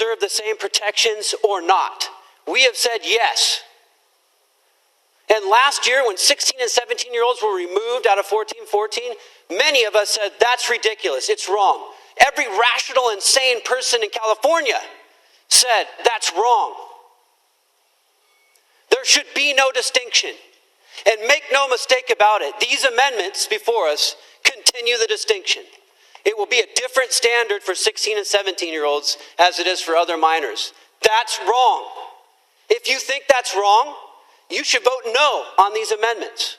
deserve the same protections or not? We have said yes. And last year, when 16 and 17-year-olds were removed out of 1414, many of us said, that's ridiculous, it's wrong. Every rational and sane person in California said, that's wrong. There should be no distinction. And make no mistake about it, these amendments before us continue the distinction. It will be a different standard for 16 and 17-year-olds as it is for other minors. That's wrong. If you think that's wrong, you should vote no on these amendments.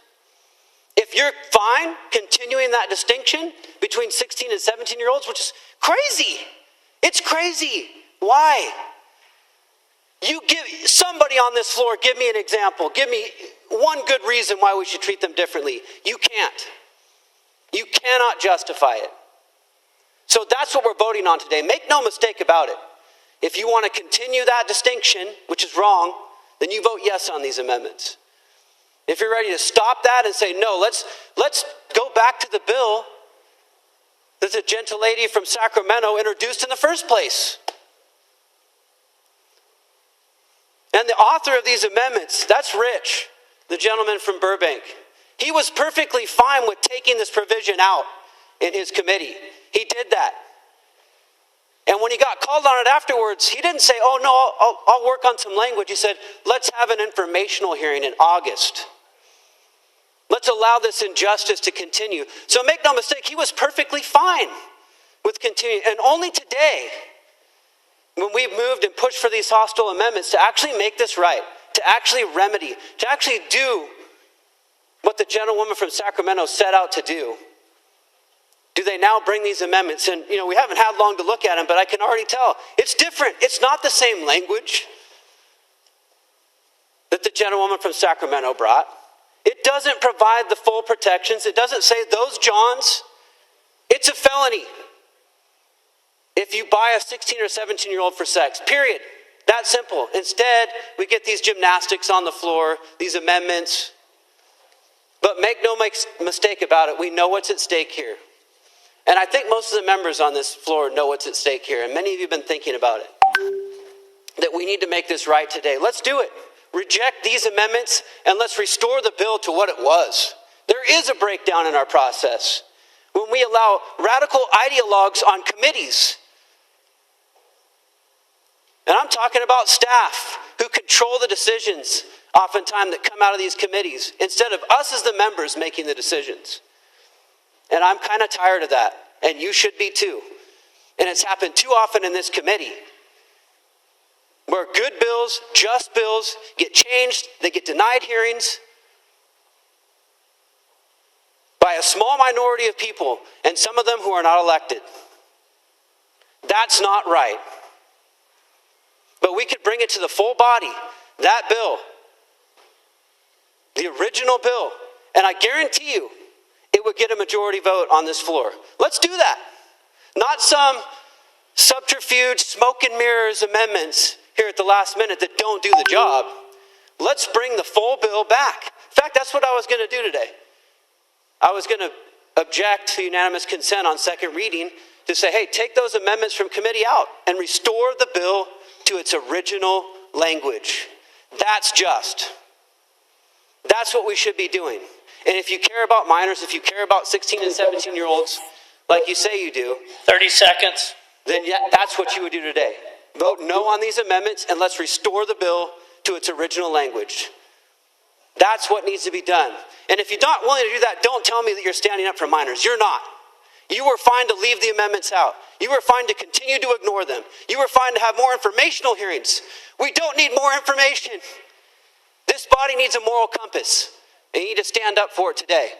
If you're fine continuing that distinction between 16 and 17-year-olds, which is crazy. It's crazy. Why? You give somebody on this floor, give me an example. Give me one good reason why we should treat them differently. You can't. You cannot justify it. So that's what we're voting on today. Make no mistake about it. If you want to continue that distinction, which is wrong, then you vote yes on these amendments. If you're ready to stop that and say, no, let's go back to the bill that the gentle lady from Sacramento introduced in the first place. And the author of these amendments, that's Rich, the gentleman from Burbank. He was perfectly fine with taking this provision out in his committee. He did that. And when he got called on it afterwards, he didn't say, oh no, I'll work on some language. He said, let's have an informational hearing in August. Let's allow this injustice to continue. So make no mistake, he was perfectly fine with continuing. And only today, when we've moved and pushed for these hostile amendments to actually make this right, to actually remedy, to actually do what the gentlewoman from Sacramento set out to do they now bring these amendments? And, we haven't had long to look at them, but I can already tell. It's different. It's not the same language that the gentlewoman from Sacramento brought. It doesn't provide the full protections. It doesn't say those Johns. It's a felony if you buy a 16 or 17-year-old for sex, period. That simple. Instead, we get these gymnastics on the floor, these amendments. But make no mistake about it, we know what's at stake here. And I think most of the members on this floor know what's at stake here, and many of you have been thinking about it. That we need to make this right today. Let's do it. Reject these amendments, and let's restore the bill to what it was. There is a breakdown in our process when we allow radical ideologues on committees. And I'm talking about staff who control the decisions oftentimes that come out of these committees instead of us as the members making the decisions. And I'm kind of tired of that, and you should be too. And it's happened too often in this committee where good bills, just bills get changed, they get denied hearings by a small minority of people, and some of them who are not elected. That's not right. But we could bring it to the full body, that bill, the original bill, and I guarantee you it would get a majority vote on this floor. Let's do that. Not some subterfuge, smoke and mirrors amendments here at the last minute that don't do the job. Let's bring the full bill back. In fact, that's what I was going to do today. I was going to object to unanimous consent on second reading to say, hey, take those amendments from committee out and restore the bill to its original language. That's just. That's what we should be doing. And if you care about minors, if you care about 16 and 17-year-olds, like you say you do, 30 seconds. Then that's what you would do today. Vote no on these amendments and let's restore the bill to its original language. That's what needs to be done. And if you're not willing to do that, don't tell me that you're standing up for minors. You're not. You were fine to leave the amendments out. You were fine to continue to ignore them. You were fine to have more informational hearings. We don't need more information. This body needs a moral compass. And you need to stand up for it today.